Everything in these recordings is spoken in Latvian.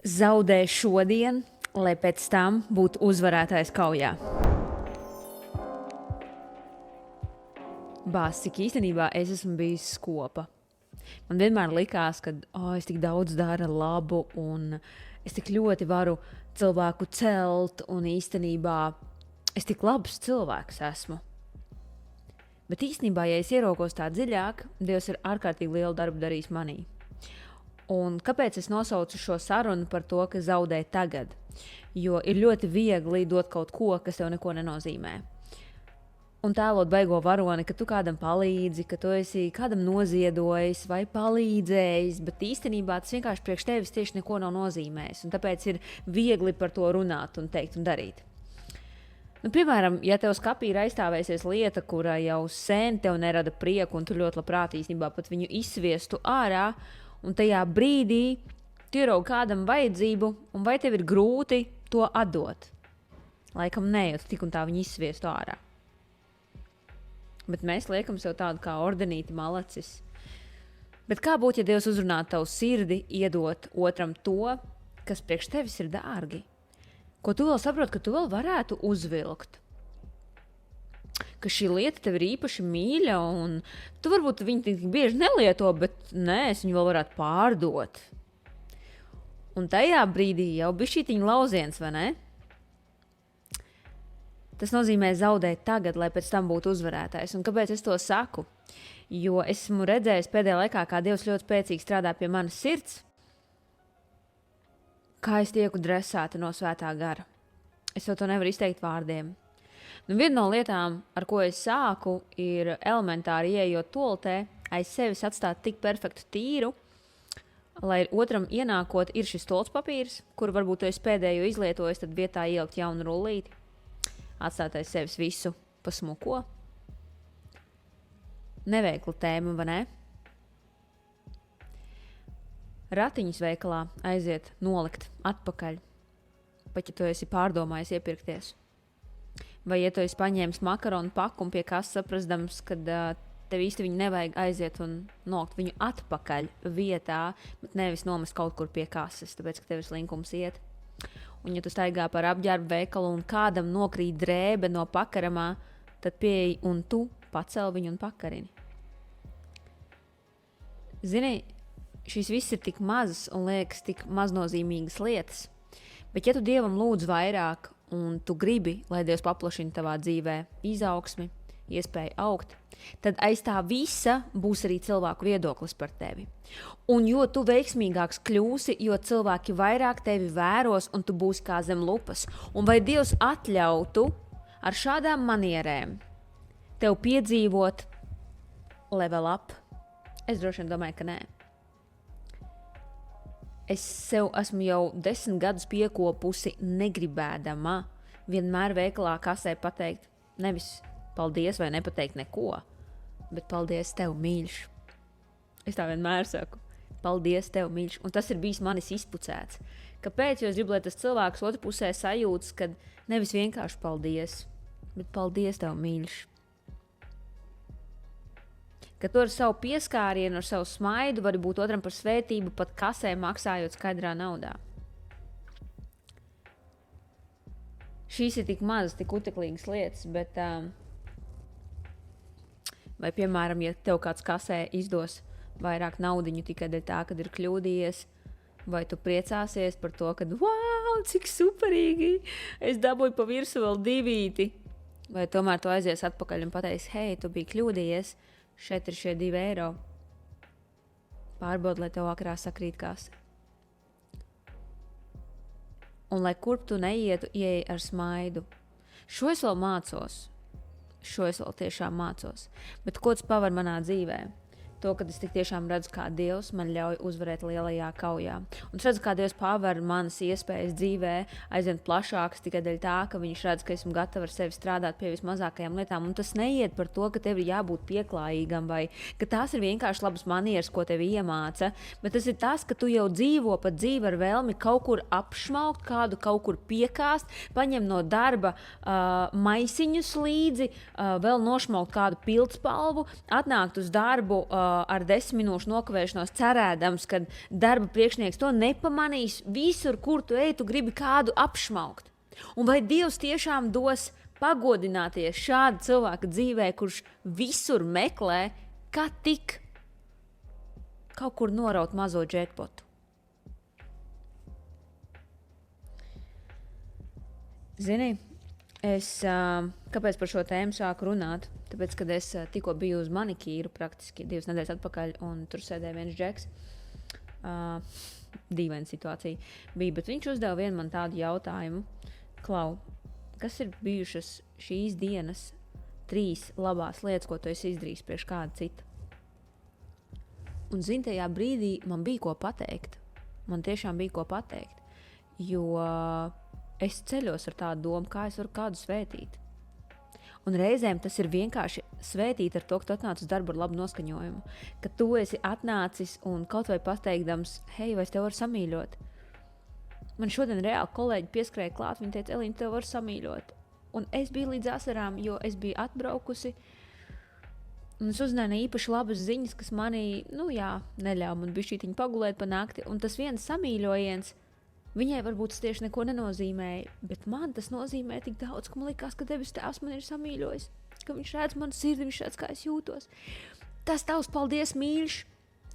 Zaudē šodien, lai pēc tam būtu uzvarētājs kaujā. Bāz, cik īstenībā es esmu bijis skopa. Man vienmēr likās, ka es tik daudz daru labu un es tik ļoti varu cilvēku celt un īstenībā es tik labs cilvēks esmu. Bet īstenībā, ja es ieraugos tā dziļāk, Dievs ir ārkārtīgi lielu darbu darījis manī. Un kāpēc es nosaucu šo sarunu par to, ka zaudē tagad? Jo ir ļoti viegli dot kaut ko, kas tev neko nenozīmē. Un tēlot baigo varoni, ka tu kādam palīdzi, ka tu esi kādam noziedojis vai palīdzējis, bet īstenībā tas vienkārši priekš tevis tieši neko nav nozīmējis. Un tāpēc ir viegli par to runāt un teikt un darīt. Nu, piemēram, ja tev skapī ir aizstāvēsies lieta, kura jau sen tev nerada prieku, un tu ļoti labprāt īstenībā pat viņu izsviestu ārā, un tajā brīdī tu ieraugi kādam vajadzību, un vai tev ir grūti to atdot? Laikam nē, jo tu tik un tā viņu izsviestu ārā. Bet mēs liekam sev tādu kā ordenīti malacis. Bet kā būtu, ja Dievs uzrunātu tavu sirdi, iedot otram to, kas priekš tevis ir dārgi? Ko tu vēl saproti, ka tu vēl varētu uzvilkt? Ka šī lieta tev ir īpaši mīļa, un tu varbūt viņu tik bieži nelieto, bet nē, es viņu vēl varētu pārdot. Un tajā brīdī jau bišķītiņa lauziens, vai ne? Tas nozīmē zaudēt tagad, lai pēc tam būtu uzvarētājs. Un kāpēc es to saku? Jo esmu redzējis pēdējā laikā, kā Dievs ļoti spēcīgi strādā pie manas sirds, kā es tieku dresēta no svētā gara. Es to nevaru izteikt vārdiem. Nu, viena no lietām, ar ko es sāku, ir elementāri ieejot toaletē, aiz sevis atstāt tik perfektu tīru, lai otram ienākot ir šis toalets papīrs, kur varbūt tu esi pēdējo izlietojis, tad vietā ielikt jaunu rullīti. Atstāt aiz sevis visu pa smuko. Neveikla tēma, vai ne? Ratiņus veikalā aiziet nolikt atpakaļ, pat ja tu esi pārdomājis iepirkties. Vai ja tu esi paņēmis makaronu paku un pie kases saprastams, kad tev īsti viņu nevajag aiziet un nolikt viņu atpakaļ vietā, bet nevis nomest kaut kur pie kases, tāpēc, ka tev ir slinkums iet. Un ja tu staigā par apģērbu veikalu un kādam nokrīt drēbe no pakaramā, tad pieeji un tu pacel viņu un pakarini. Zini, šīs viss ir tik mazas un liekas tik maznozīmīgas lietas, bet ja tu Dievam lūdz vairāk un tu gribi, lai Dievs paplašina tavā dzīvē izaugsmi, iespēju augt, tad aiz tā visa būs arī cilvēku viedoklis par tevi. Un jo tu veiksmīgāks kļūsi, jo cilvēki vairāk tevi vēros un tu būsi kā zem lupas. Un vai Dievs atļautu ar šādām manierēm tev piedzīvot level up? Es droši vien domāju, ka nē. Es sev esmu jau 10 gadus piekopusi negribēdama vienmēr veikalā kasē pateikt nevis paldies vai nepateikt neko, bet paldies tev, mīļš. Es tā vienmēr saku. Paldies tev, mīļš. Un tas ir bijis manis izpucēts. Kāpēc? Jo es gribu, lai tas cilvēks otru pusē sajūtas, kad nevis vienkārši paldies, bet paldies tev, mīļš. Ka tu ar savu pieskārienu, ar savu smaidu vari būt otram par svētību, pat kasē maksājot skaidrā naudā. Šīs ir tik mazas, tik uteklīgas lietas, bet vai, piemēram, ja tev kāds kasē izdos vairāk naudiņu tikai dēļ tā, kad ir kļūdījies, vai tu priecāsies par to, ka wow, cik superīgi, es dabūju pa virsu vēl 2, vai tomēr tu aizies atpakaļ un pateiksi, hei, tu biji kļūdījies, šeit ir šie 2 eiro. Pārbaud, lai tev vakarā sakrīt kase. Un lai kurp tu neietu, ieej ar smaidu. Šo es vēl mācos. Šo es vēl tiešām mācos. Bet ko tas paver manā dzīvē? To, kad es tik tiešām redzu, kā Dievs man ļauj uzvarēt lielajā kaujā. Un es redzu, kā Dievs paver manas iespējas dzīvē aizvien plašākas tikai dēļ tā, ka viņš redz, ka esmu gatava ar sevi strādāt pie vismazākajām lietām. Un tas neiet par to, ka tev ir jābūt pieklājīgam vai ka tās ir vienkārši labas manieres, ko tev iemāca. Bet tas ir tas, ka tu jau dzīvo pat dzīvi ar vēlmi kaut kur apšmaukt, kādu kaut kur piekāst, paņem no darba maisiņus līdzi, vēl nošmaukt kādu pildspalvu, atnākt uz darbu, ar 10 minūšu nokavēšanos cerēdams, ka darba priekšnieks to nepamanīs. Visur, kur tu ej, tu gribi kādu apšmaukt. Un vai Dievs tiešām dos pagodināties šāda cilvēka dzīvē, kurš visur meklē, kā tik kaut kur noraut mazo džekpotu? Zini, kāpēc par šo tēmu sāku runāt? Tāpēc, kad es tikko biju uz manikīru, praktiski 2 nedēļas atpakaļ, un tur sēdēja viens džeks. Dīvaina situācija bija, bet viņš uzdeva vienu man tādu jautājumu. Klau, kas ir bijušas šīs dienas 3 labās lietas, ko tu esi izdarījis priekš kāda cita? Un zini, tajā brīdī man bija ko pateikt. Man tiešām bija ko pateikt. Jo es ceļos ar tādu domu, kā es varu kādu svētīt. Un reizēm tas ir vienkārši svētīt ar to, ka tu atnāc uz darbu ar labu noskaņojumu. Ka tu esi atnācis un kaut vai pateikdams, hei, vai es tev varu samīļot? Man šodien reāli kolēģi pieskrēja klāt, viņi teica, Elīna, tev var samīļot. Un es biju līdz asarām, jo es biju atbraukusi. Un es uzzināju īpaši labas ziņas, kas manī, neļauj man bišķītiņu pagulēt pa nakti. Un tas viens samīļojiens, viņai varbūt tas tieši neko nenozīmēja, bet man tas nozīmē tik daudz, ka man likās, ka debes tēvs man ir samīļojis, ka viņš redz manu sirdi, viņš redz, kā es jūtos. Tas tavs paldies mīļš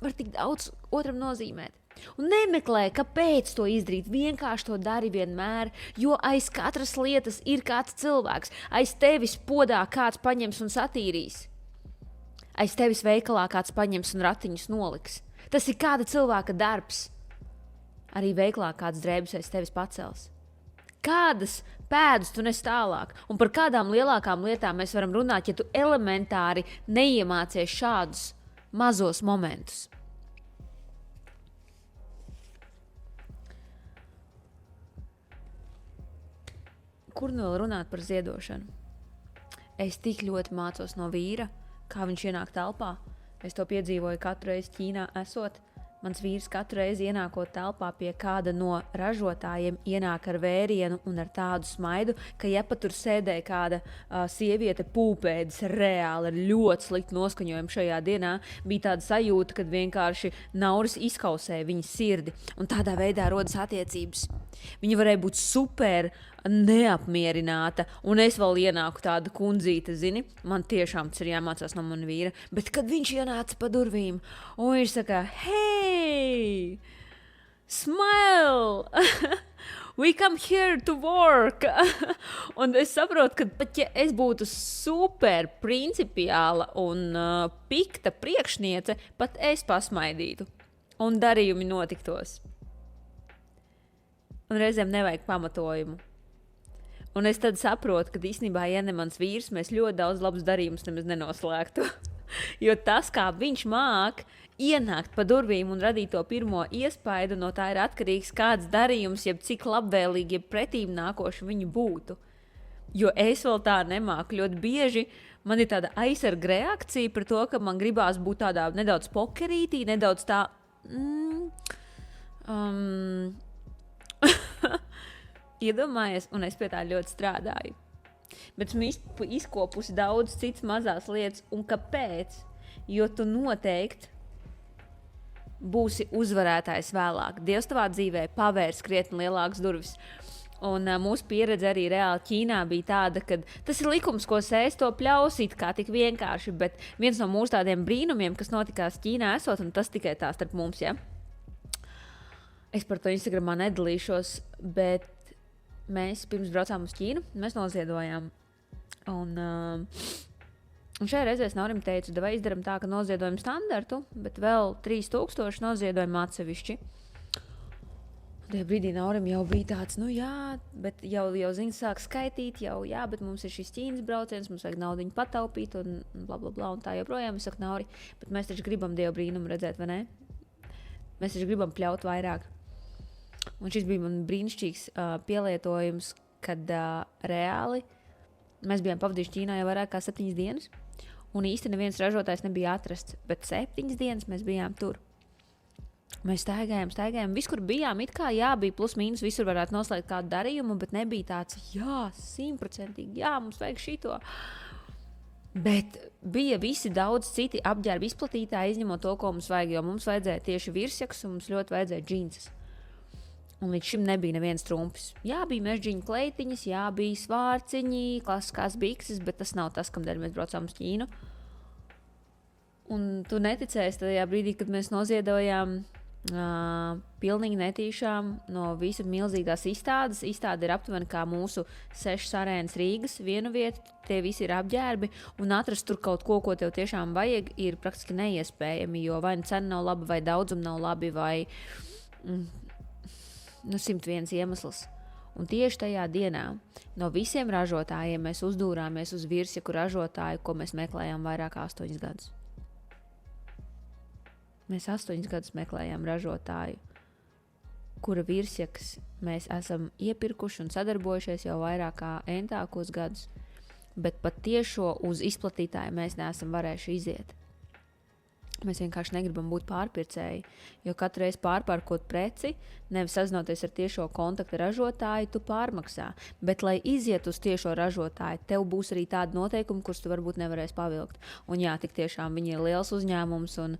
var tik daudz otram nozīmēt. Un nemeklē, kāpēc to izdarīt, vienkārši to dari vienmēr, jo aiz katras lietas ir kāds cilvēks, aiz tevis podā kāds paņems un satīrīs, aiz tevis veikalā kāds paņems un ratiņus noliks. Tas ir kāda cilvēka darbs. Arī veiklā kāds drēbes aiz tevis pacels. Kādas pēdas tu nes tālāk? Un par kādām lielākām lietām mēs varam runāt, ja tu elementāri neiemācies šādus mazos momentus? Kur nu vēl runāt par ziedošanu? Es tik ļoti mācos no vīra, kā viņš ienāk telpā. Es to piedzīvoju katru reizi Ķīnā esot. Mans vīrs katru reizi ienākot telpā pie kāda no ražotājiem ienāk ar vērienu un ar tādu smaidu, ka ja pat tur sēdēja kāda sieviete pūpēdis reāli ar ļoti sliktu noskaņojumu šajā dienā, bija tāda sajūta, kad vienkārši nauris izkausēja viņas sirdi un tādā veidā rodas attiecības. Viņa varēja būt super neapmierināta, un es vēl ienāku tāda kundzīte, zini, man tiešām tas ir jāmācās no mana vīra, bet kad viņš ienāca pa durvīm, un viņš saka, hey, smile, we come here to work, un es saprotu, ka pat ja es būtu super principiāla un pikta priekšniece, pat es pasmaidītu, un darījumi notiktos. Un reizēm nevajag pamatojumu. Un es tad saprotu, ka īstenībā, ja ne mans vīrs, mēs ļoti daudz labus darījumus nemaz nenoslēgtu. Jo tas, kā viņš māk ienākt pa durvīm un radīt to pirmo iespaidu, no tā ir atkarīgs kāds darījums, jeb cik labvēlīgi, jeb pretīm nākoši viņi būtu. Jo es vēl tā nemāku. Ļoti bieži man ir tāda aizsarga reakcija par to, ka man gribās būt tādā nedaudz pokerītī, nedaudz tā... Iedomājies, un es pie tā ļoti strādāju. Bet esmu izkopusi daudz citas mazās lietas. Un kāpēc? Jo tu noteikti būsi uzvarētājs vēlāk. Dievs tavā dzīvē pavērs krietni lielākas durvis. Un mūsu pieredze arī reāli Ķīnā bija tāda, ka tas ir likums, ko sēst to pļausīt, kā tik vienkārši. Bet viens no mūsu tādiem brīnumiem, kas notikās Ķīnā esot, un tas tikai tā starp mums, ja? Es par to Instagramā nedalīšos, bet mēs pirms braucām uz Ķīnu, mēs noziedojām. Un šajā reizē es Naurim teicu, vai izdaram tā, ka noziedojam standartu, bet vēl 3000 noziedojam atsevišķi. Un tajā brīdī Naurim jau bija tāds, bet jau ziņas sāk skaitīt, bet mums ir šis Ķīnas brauciens, mums vajag naudiņu pataupīt un blablabla un tā joprojām. Es saku, Nauri, bet mēs taču gribam Dievu brīnumu redzēt, vai ne? Mēs taču gribam pļaut vairāk. Un šis bija man brīnišķīgs pielietojums, kad reāli mēs bijām pavadījuši Ķīnā jau vairāk kā 7 dienas, un īsti neviens ražotājs nebija atrasts, bet 7 dienas mēs bijām tur. Mēs staigājām, visur bijām, it kā bija plus mīnus, visur varētu noslēgt kādu darījumu, bet nebija tāds, 100%, mums vajag šito. Bet bija visi daudz citi apģērbi izplatītāji, izņemot to, ko mums vajag, jo mums vajadzēja tieši virsjakas un mums ļoti vajadzēja džinses. Un līdz šim nebija neviens trumpis. Jā, bija mežģīņa kleitiņas, jā, bija svārciņi, klasiskās bikses, bet tas nav tas, kamdēļ mēs braucām uz Ķīnu. Un tu neticēsi tajā brīdī, kad mēs noziedojām pilnīgi netīšām no visu milzīgās izstādes. Izstāde ir aptuveni kā mūsu 6 arēnas Rīgas vienu vietu, tie visi ir apģērbi, un atrast tur kaut ko, ko tev tiešām vajag, ir praktiski neiespējami, jo vai cena nav laba, vai daudzuma nav labi, vai 101 iemesls. Un tieši tajā dienā no visiem ražotājiem mēs uzdūrāmies uz virsjaku ražotāju, ko mēs meklējām vairāk kā 8 gadus. Mēs 8 gadus meklējām ražotāju, kura virsjakas mēs esam iepirkuši un sadarbojušies jau vairāk kā entākos gadus, bet pat tiešo uz izplatītāju mēs neesam varējuši iziet. Mēs vienkārši negribam būt pārpircēji, jo katru reizi pārpērkot preci, nevis sazinoties ar tiešo kontaktu ražotāju, tu pārmaksā. Bet, lai iziet uz tiešo ražotāju, tev būs arī tādi noteikumi, kurus tu varbūt nevarēsi pavilkt. Un jā, tik tiešām viņi ir liels uzņēmums un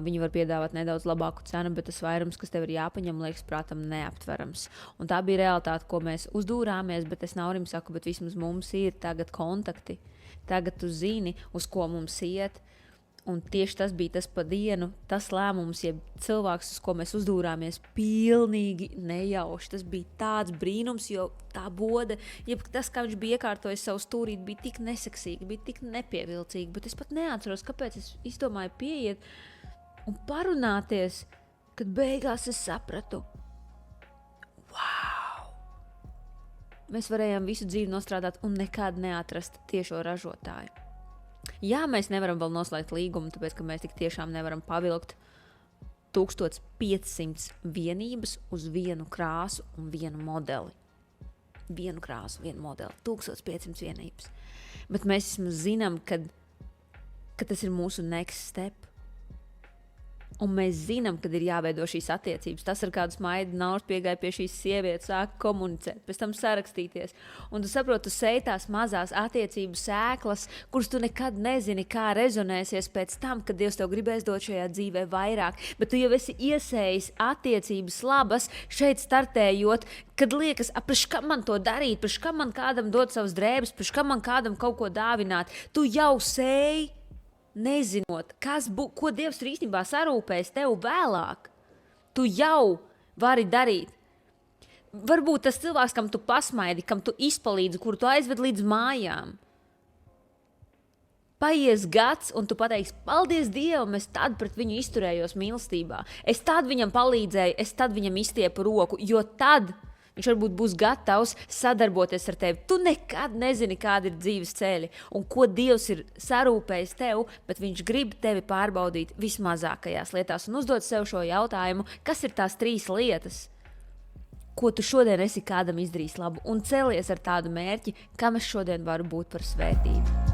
viņi var piedāvāt nedaudz labāku cenu, bet tas vairums, kas tev ir jāpaņem, liekas prātam neaptverams. Un tā bija realitāte, ko mēs uzdūrāmies, bet es Naurim saku, bet vismaz mums ir tagad kontakti. Tagad tu zini, uz ko mums iet. Un tieši tas bija tas pa dienu, tas lēmums, ja cilvēks, uz ko mēs uzdūrāmies, pilnīgi nejauši. Tas bija tāds brīnums, jo tā bode, ja tas, kā viņš bija iekārtojis savu stūrīti, bija tik neseksīgi, bija tik nepievilcīgi, bet es pat neatceros, kāpēc es izdomāju pieiet un parunāties, kad beigās es sapratu. Wow! Mēs varējām visu dzīvi nostrādāt un nekad neatrast tiešo ražotāju. Jā, mēs nevaram vēl noslēgt līgumu, tāpēc, ka mēs tik tiešām nevaram pavilkt 1500 vienības uz vienu krāsu un vienu modeli. Vienu krāsu, vienu modeli, 1500 vienības. Bet mēs zinām, ka tas ir mūsu next step. Un mēs zinām, kad ir jāveido šīs attiecības. Tas, ar kādu smaidu Nauris piegāja pie šīs sievietes, sāka komunicēt, pēc tam sarakstīties. Un tu saproti, tu sēji tās mazās attiecību sēklas, kuras tu nekad nezini, kā rezonēsies pēc tam, kad Dievs tev gribēs dot šajā dzīvē vairāk. Bet tu jau esi iesējis attiecības labas šeit startējot, kad liekas, priekš kam man to darīt, priekš kam man kādam dot savas drēbes, priekš kam man kādam kaut ko dāvināt. Tu jau sēji. Nezinot, ko Dievs ir īstenībā sarūpējis tev vēlāk, tu jau vari darīt. Varbūt tas cilvēks, kam tu pasmaidi, kam tu izpalīdzi, kuru tu aizved līdz mājām. Paies gads, un tu pateiksi, paldies Dievam, es tad pret viņu izturējos mīlestībā. Es tad viņam palīdzēju, es tad viņam izstiepu roku, jo tad viņš varbūt būs gatavs sadarboties ar tevi. Tu nekad nezini, kāda ir dzīves ceļi un ko Dievs ir sarūpējis tev, bet viņš grib tevi pārbaudīt vismazākajās lietās un uzdot sev šo jautājumu, kas ir tās 3 lietas, ko tu šodien esi kādam izdarījis labu un celies ar tādu mērķi, kam es šodien varu būt par svētību.